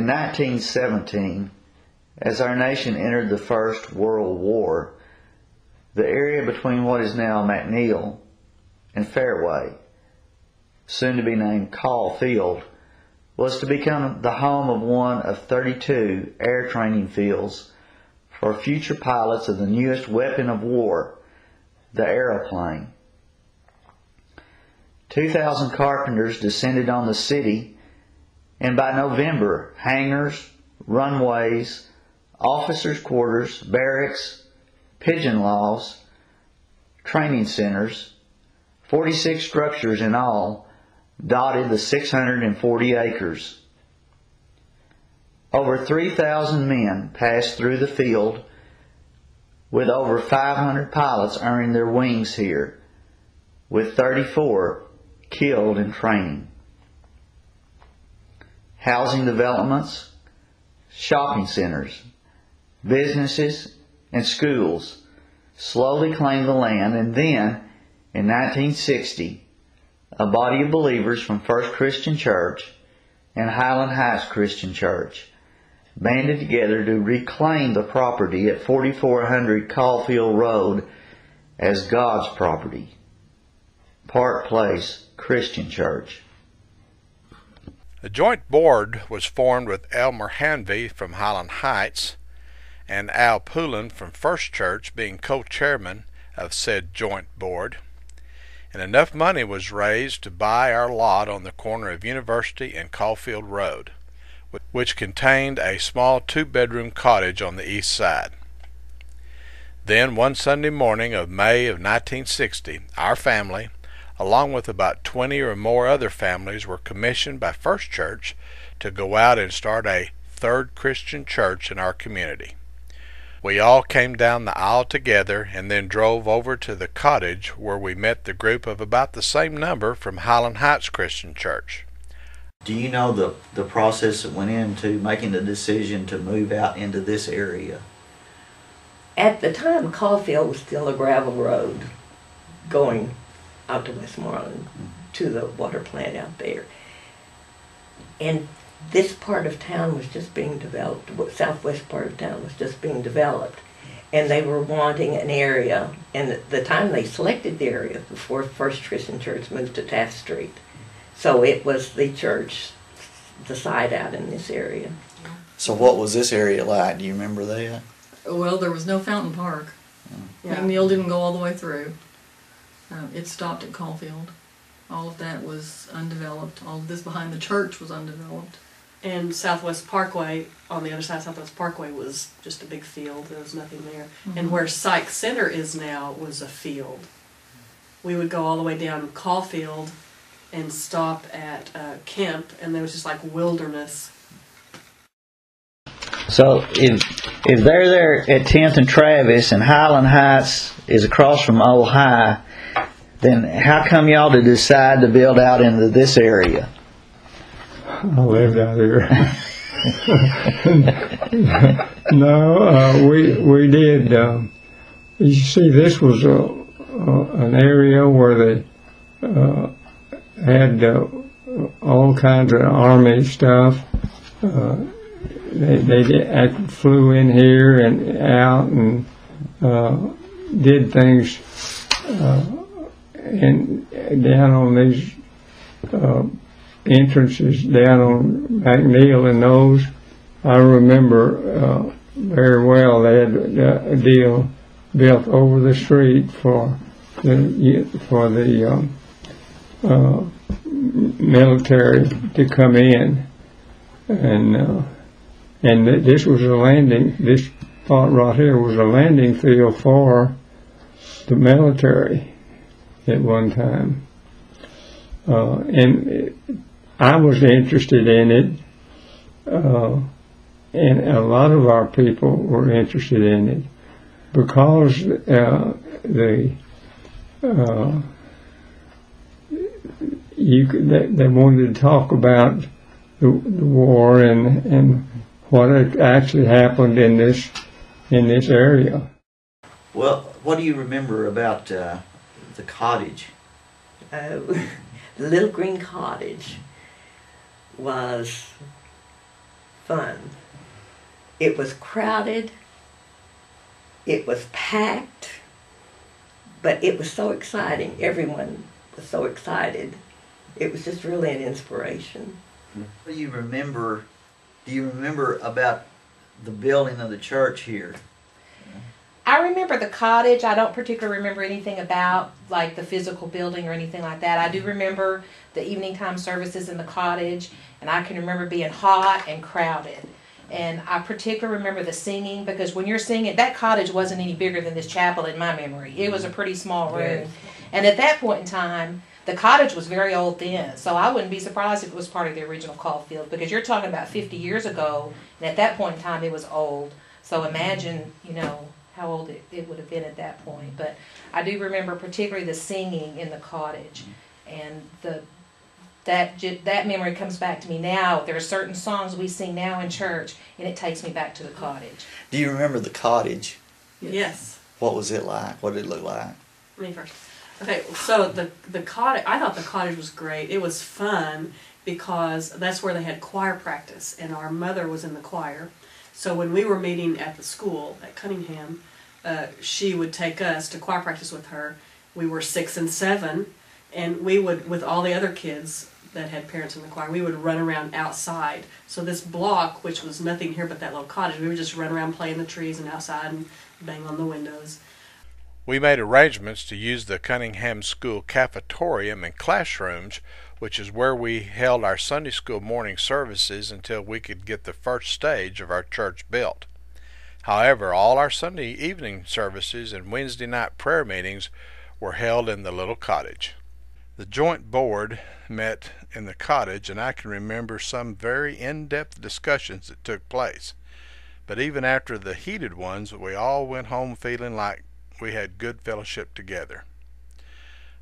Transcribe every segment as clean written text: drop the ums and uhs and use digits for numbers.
1917, as our nation entered the First World War, the area between what is now McNeil and Fairway, soon to be named Call Field, was to become the home of one of 32 air training fields for future pilots of the newest weapon of war, the aeroplane. 2,000 carpenters descended on the city, and by November, hangars, runways, officers' quarters, barracks, pigeon lofts, training centers, 46 structures in all, dotted the 640 acres. Over 3,000 men passed through the field, with over 500 pilots earning their wings here, with 34 killed in training. Housing developments, shopping centers, businesses, and schools slowly claimed the land, and then, in 1960, a body of believers from First Christian Church and Highland Heights Christian Church banded together to reclaim the property at 4400 Caulfield Road as God's property. Park Place Christian Church. A joint board was formed with Elmer Hanvey from Highland Heights and Al Poulin from First Church being co-chairman of said joint board, and enough money was raised to buy our lot on the corner of University and Caulfield Road, which contained a small two-bedroom cottage on the east side. Then one Sunday morning of May of 1960, our family, along with about 20 or more other families, were commissioned by First Church to go out and start a third Christian church in our community. We all came down the aisle together and then drove over to the cottage where we met the group of about the same number from Highland Heights Christian Church. Do you know the process that went into making the decision to move out into this area? At the time, Caulfield was still a gravel road going out to Westmoreland to the water plant out there. And this part of town was just being developed. The southwest part of town was just being developed. And they were wanting an area. And at the time they selected the area before First Christian Church moved to Taft Street. So it was the church, the site out in this area. So what was this area like? Do you remember that? Well, there was no Fountain Park. Yeah. McNeil didn't go all the way through. It stopped at Caulfield. All of that was undeveloped. All of this behind the church was undeveloped. And Southwest Parkway, on the other side of Southwest Parkway, was just a big field. There was nothing there. Mm-hmm. And where Sykes Center is now was a field. We would go all the way down Caulfield and stop at Kemp, and there was just like wilderness. So if they're there at 10th and Travis and Highland Heights is across from Old High, then how come y'all to decide to build out into this area? I lived out here. No, we did. You see, this was an area where they had all kinds of army stuff. They flew in here and out and did things and down on these entrances down on McNeil and those. I remember very well they had a deal built over the street for the military to come in, and this was a landing. This spot right here was a landing field for the military at one time, and I was interested in it, and a lot of our people were interested in it because they wanted to talk about the war and what had actually happened in this area. Well, what do you remember about the cottage? The little green cottage was fun. It was crowded, it was packed, but it was so exciting. Everyone was so excited. It was just really an inspiration. What do you remember? Do you remember about the building of the church here? I remember the cottage. I don't particularly remember anything about like the physical building or anything like that. I do remember the evening time services in the cottage, and I can remember being hot and crowded. And I particularly remember the singing, because when you're singing, that cottage wasn't any bigger than this chapel in my memory. It was a pretty small room. And at that point in time, the cottage was very old then, so I wouldn't be surprised if it was part of the original Caulfield, because you're talking about 50 years ago, and at that point in time it was old. So imagine, you know, how old it would have been at that point. But I do remember particularly the singing in the cottage, and that memory comes back to me now. There are certain songs we sing now in church, and it takes me back to the cottage. Do you remember the cottage? Yes. What was it like? What did it look like? Me first. Okay, so the cottage, I thought the cottage was great. It was fun because that's where they had choir practice, and our mother was in the choir. So when we were meeting at the school at Cunningham, she would take us to choir practice with her. We were 6 and 7, and we would, with all the other kids that had parents in the choir, we would run around outside. So this block, which was nothing here but that little cottage, we would just run around, play in the trees and outside and bang on the windows. We made arrangements to use the Cunningham School cafetorium and classrooms, which is where we held our Sunday school morning services until we could get the first stage of our church built. However, all our Sunday evening services and Wednesday night prayer meetings were held in the little cottage. The joint board met in the cottage, and I can remember some very in-depth discussions that took place. But even after the heated ones, we all went home feeling like we had good fellowship together.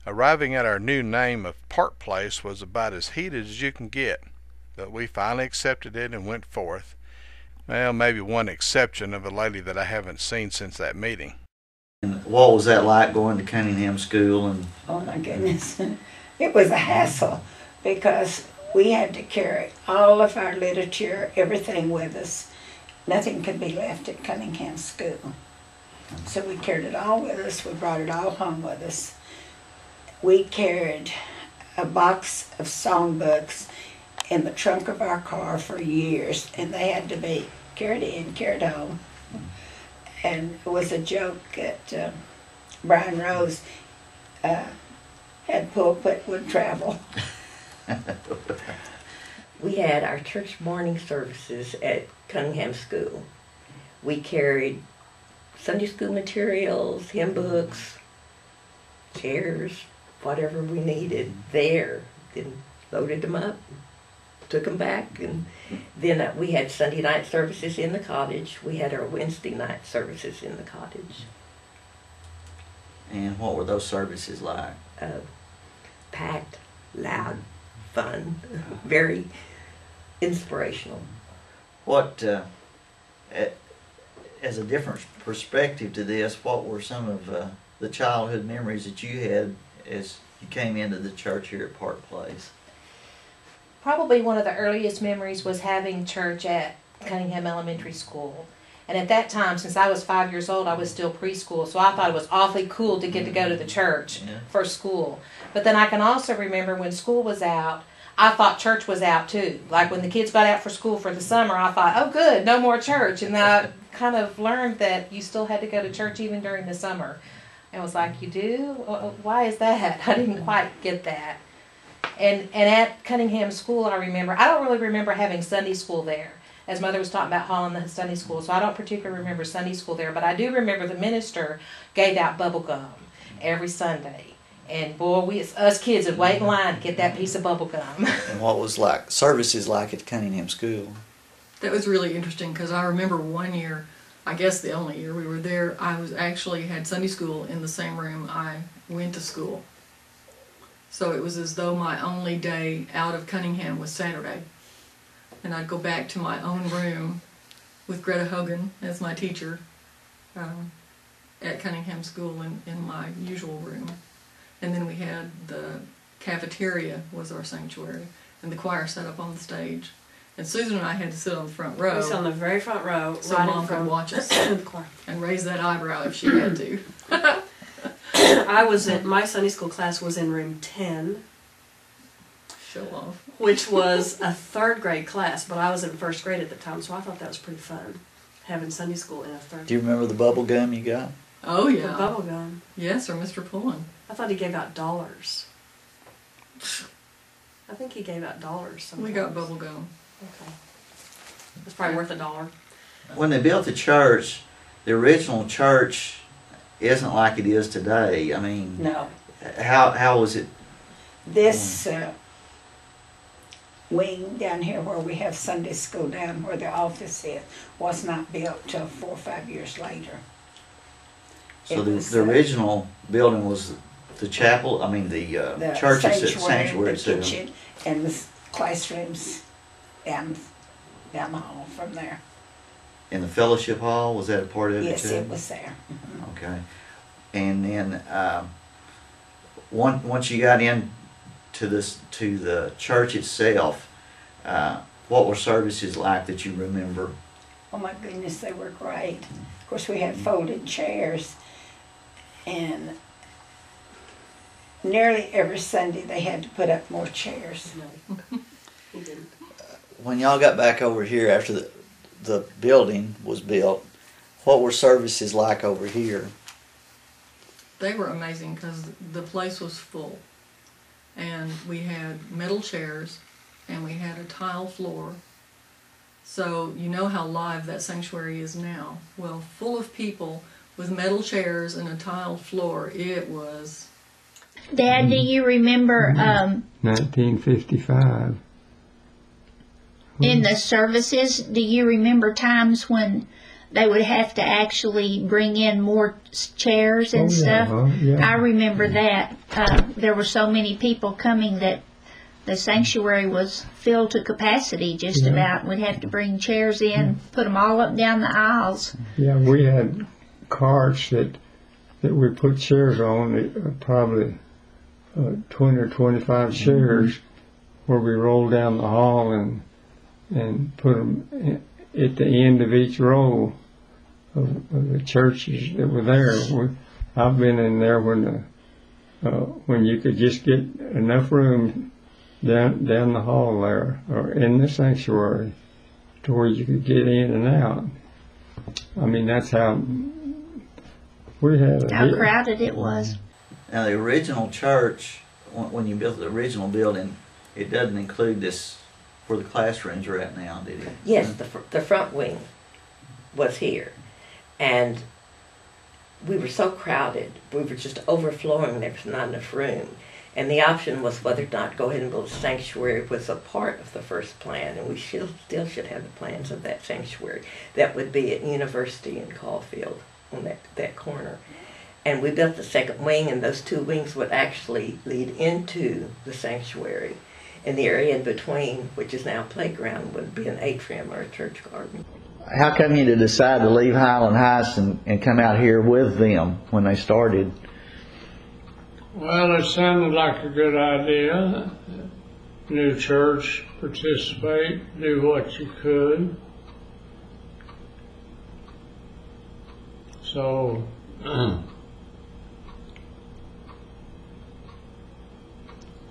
Arriving at our new name of Park Place was about as heated as you can get, but we finally accepted it and went forth. Well, maybe one exception of a lady that I haven't seen since that meeting. And what was that like going to Cunningham School? And Oh my goodness. It was a hassle because we had to carry all of our literature, everything with us. Nothing could be left at Cunningham School. So we carried it all with us. We brought it all home with us. We carried a box of songbooks in the trunk of our car for years, and they had to be carried in, carried home. And it was a joke that Brian Rose had pulpit would travel. We had our church morning services at Cunningham School. We carried Sunday school materials, hymn books, chairs, whatever we needed there. Then loaded them up, took them back, and then we had Sunday night services in the cottage. We had our Wednesday night services in the cottage. And what were those services like? Packed, loud, fun, very inspirational. What, as a different perspective to this, what were some of the childhood memories that you had as you came into the church here at Park Place? Probably one of the earliest memories was having church at Cunningham Elementary School. And at that time, since I was 5 years old, I was still preschool, so I thought it was awfully cool to get to go to the church for school. But then I can also remember when school was out, I thought church was out too. Like when the kids got out for school for the summer, I thought, oh good, no more church. And then I kind of learned that you still had to go to church even during the summer. And I was like, you do? Why is that? I didn't quite get that. And at Cunningham School, I don't really remember having Sunday school there. As Mother was talking about hauling the Sunday school, so I don't particularly remember Sunday school there, but I do remember the minister gave out bubble gum every Sunday. And boy, us kids would wait in line to get that piece of bubble gum. And what was like services like at Cunningham School? That was really interesting because I remember one year, I guess the only year we were there, I was actually had Sunday school in the same room I went to school. So it was as though my only day out of Cunningham was Saturday. And I'd go back to my own room with Greta Hogan as my teacher at Cunningham School in my usual room. And then we had the cafeteria was our sanctuary, and the choir set up on the stage. And Susan and I had to sit on the front row. We sat on the very front row, so right Mom in front could watch us of the choir. and raise that eyebrow if she had to. My Sunday school class was in room 10, Show off. which was a 3rd grade class, but I was in 1st grade at the time, so I thought that was pretty fun, having Sunday school in a 3rd. Do you remember the bubble gum you got? Oh, The yeah. bubble gum. Yes, or Mr. Pullen. I thought he gave out dollars. I think he gave out dollars sometimes. We got bubble gum. Okay. It's probably worth $1. When they built the church, the original church isn't like it is today. I mean, No. how was it? This wing down here where we have Sunday school down where the office is was not built till 4 or 5 years later. So It was, the original building was the chapel. I mean, the church sanctuary the itself. kitchen, and the classrooms down the hall from there. In the fellowship hall, was that a part of Yes, it too? it was there. Okay. And then once you got in to the church itself, what were services like that you remember? Oh my goodness, they were great. Of course, we had folded chairs, and nearly every Sunday they had to put up more chairs. No, he didn't. When y'all got back over here after the building was built, what were services like over here? They were amazing because the place was full. And we had metal chairs and we had a tile floor. So you know how live that sanctuary is now. Well, full of people with metal chairs and a tile floor. It was... Dad, do you remember 1955. in the services, do you remember times when they would have to actually bring in more chairs and stuff? Yeah. I remember that. There were so many people coming that the sanctuary was filled to capacity just about. We'd have to bring chairs in, put them all up down the aisles. Yeah, we had carts that we put chairs on, probably 20 or 25 chairs, where we rolled down the hall and put them at the end of each row of the churches that were there. I've been in there when you could just get enough room down the hall there, or in the sanctuary, to where you could get in and out. I mean, that's how we had How crowded it was. Now, the original church, when you built the original building, it doesn't include this where the classrooms are at now, did it? Yes, the front wing was here. And we were so crowded, we were just overflowing, there was not enough room. And the option was whether or not to go ahead and build a sanctuary was a part of the first plan, and we still should have the plans of that sanctuary. That would be at University in Caulfield on that corner. And we built the second wing, and those two wings would actually lead into the sanctuary. And the area in between, which is now a playground, would be an atrium or a church garden. How come you decide to leave Highland Heights and come out here with them when they started? Well, it sounded like a good idea. New church, participate, do what you could. So,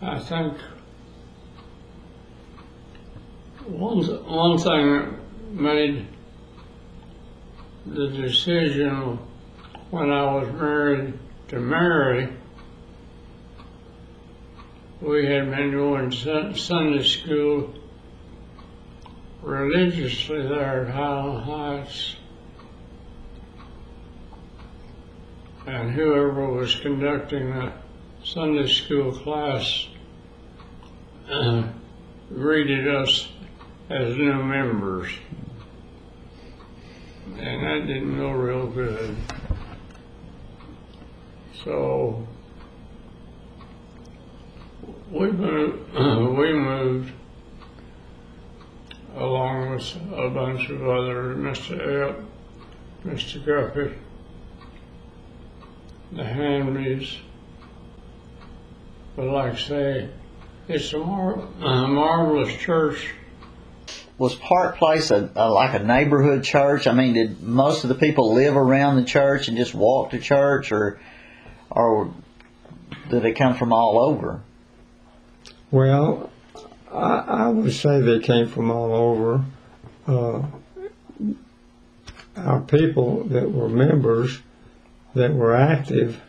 I think one thing that made the decision when I was married to Mary, we had been going to Sunday school religiously there at Highland Heights. And whoever was conducting the Sunday school class greeted us as new members. And that didn't go real good. So we moved along with a bunch of other, Mr. Epp, Mr. Guppy, the Hanbys. But like I say, it's a marvelous church was Park Place like a neighborhood church? I mean, did most of the people live around the church and just walk to church, or did they come from all over? Well, I would say they came from all over. Our people that were members that were active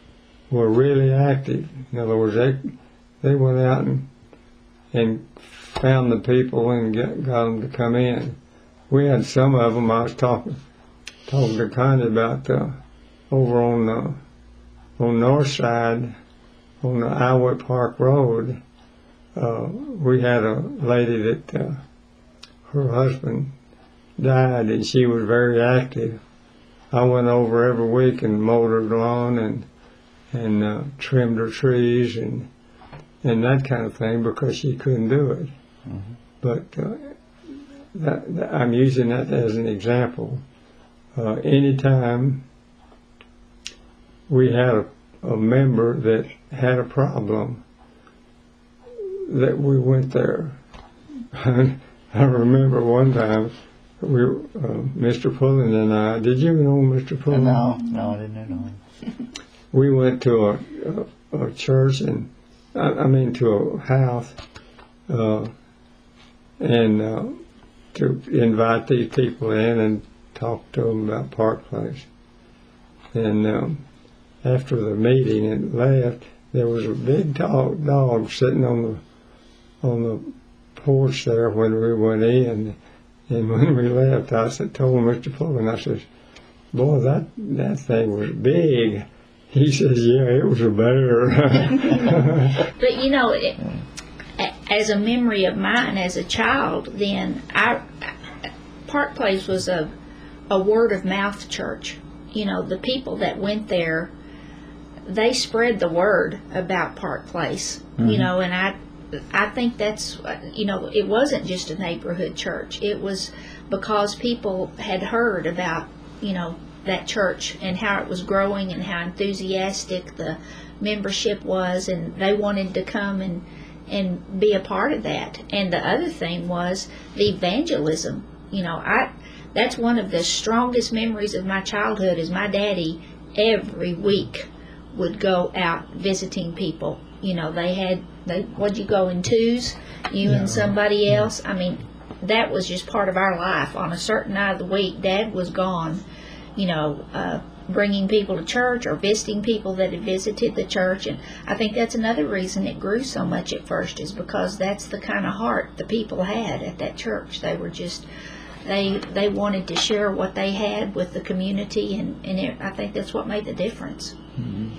were really active. In other words, they went out and found the people and got them to come in. We had some of them. I was talking to Connie about over on north side on the Iowa Park Road. We had a lady that her husband died, and she was very active. I went over every week and mowed her lawn and trimmed her trees and that kind of thing because she couldn't do it. Mm-hmm. But I'm using that as an example. Anytime we had a member that had a problem, that we went there. I remember one time, Mr. Pullen and I, did you know Mr. Pullen? No, I didn't know him. We went to a church and, to a house, and to invite these people in and talk to them about Park Place. And after the meeting and left, there was a big dog sitting on the porch there when we went in. And when we left, told Mr. Pullen, I said, boy, that thing was big. He says, yeah, it was a bear. But as a memory of mine as a child, then Park Place was a word of mouth church. The people that went there, they spread the word about Park Place. Mm-hmm. And I think that's, it wasn't just a neighborhood church. It was because people had heard about, that church and how it was growing and how enthusiastic the membership was, and they wanted to come and be a part of that. And the other thing was the evangelism. That's one of the strongest memories of my childhood is my daddy every week would go out visiting people. Would you go in twos, and somebody else? That was just part of our life. On a certain night of the week, Dad was gone, bringing people to church or visiting people that had visited the church. And I think that's another reason it grew so much at first, is because that's the kind of heart the people had at that church. They were just, they wanted to share what they had with the community, and I think that's what made the difference. Mm-hmm.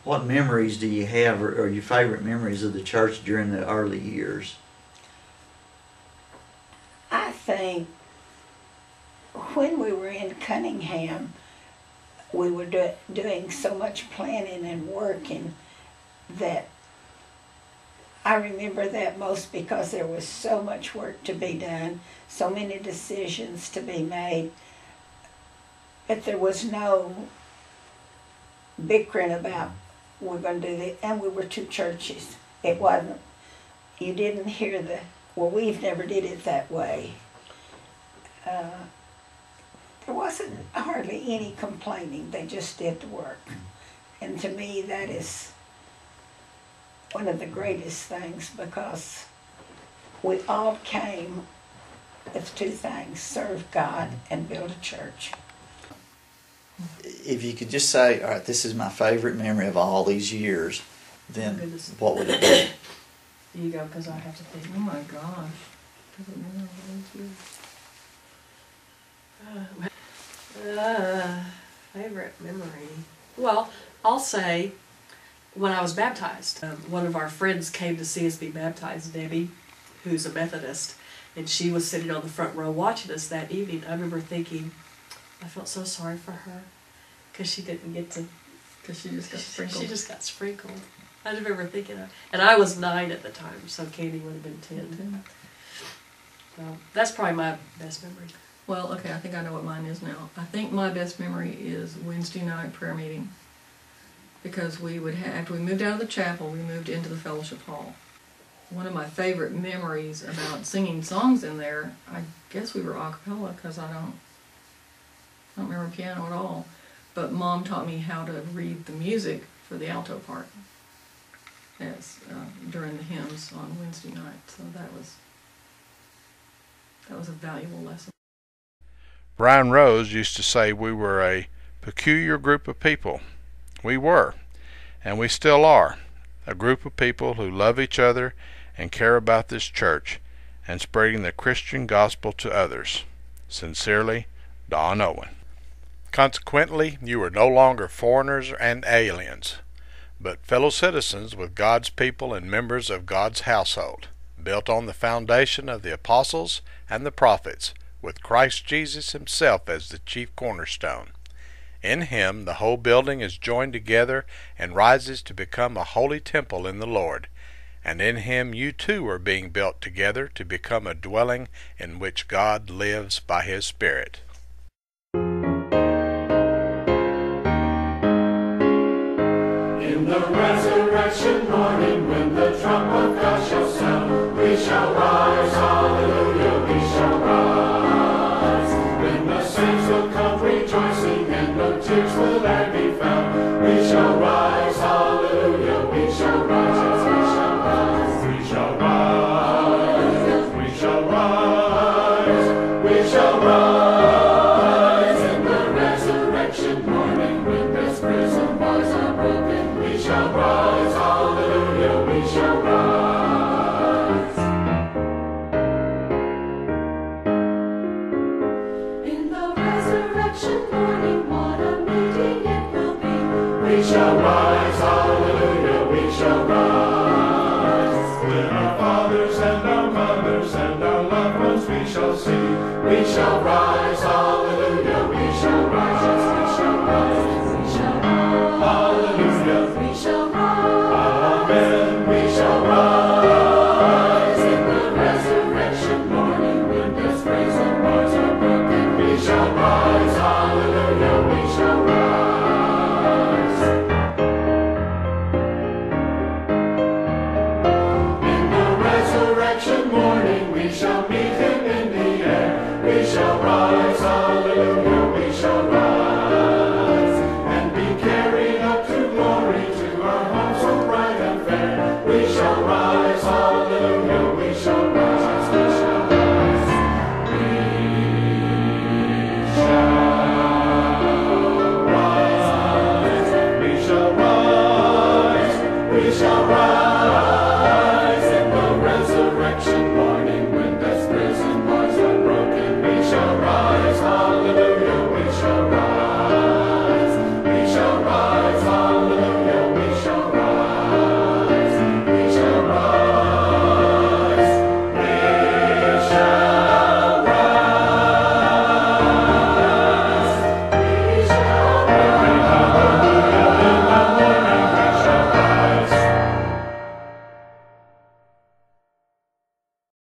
What memories do you have, or your favorite memories of the church during the early years? I think when we were in Cunningham, we were doing so much planning and working that I remember that most because there was so much work to be done, so many decisions to be made, but there was no bickering about we're going to do this. And we were two churches. It wasn't, you didn't hear we've never did it that way. There wasn't hardly any complaining. They just did the work. And to me, that is one of the greatest things, because we all came with two things: serve God and build a church. If you could just say, all right, this is my favorite memory of all these years, then what would it be? You go, because I have to think. Oh my gosh. Favorite memory. Well, I'll say when I was baptized, one of our friends came to see us be baptized, Debbie, who's a Methodist, and she was sitting on the front row watching us that evening. I remember thinking, I felt so sorry for her because she didn't get to. Because she just got sprinkled. She just got sprinkled. I remember thinking, and I was 9 at the time, so Candy would have been 10. So that's probably my best memory. Well, okay, I think I know what mine is now. I think my best memory is Wednesday night prayer meeting, because we would have, after we moved out of the chapel, we moved into the fellowship hall, one of my favorite memories about singing songs in there, I guess we were a cappella because I don't remember piano at all. But Mom taught me how to read the music for the alto part during the hymns on Wednesday night. So that was a valuable lesson. Brian Rose used to say we were a peculiar group of people. We were, and we still are, a group of people who love each other and care about this church and spreading the Christian gospel to others. Sincerely, Don Owen. Consequently, you are no longer foreigners and aliens, but fellow citizens with God's people and members of God's household, built on the foundation of the apostles and the prophets, with Christ Jesus himself as the chief cornerstone. In him the whole building is joined together and rises to become a holy temple in the Lord, and in him you too are being built together to become a dwelling in which God lives by his Spirit. In the resurrection morning, when the trump of God shall sound, we shall rise, hallelujah, we shall rise. When the saints will come rejoicing, and no tears will there be found, we shall rise, hallelujah, we shall rise, yes, we shall rise. We shall rise, we shall rise, we shall rise. In the resurrection morning, when this prison bars are broken, we shall rise, hallelujah, we shall rise. In the resurrection morning, what a meeting it will be. We shall rise, hallelujah, we shall rise. When our fathers and our mothers and our loved ones we shall see, we shall rise, hallelujah, we shall rise, yes, we shall rise, we shall rise, hallelujah, we shall rise, amen, we shall rise. In the resurrection morning, when death's prison bars are broken, we shall rise, hallelujah, we shall rise.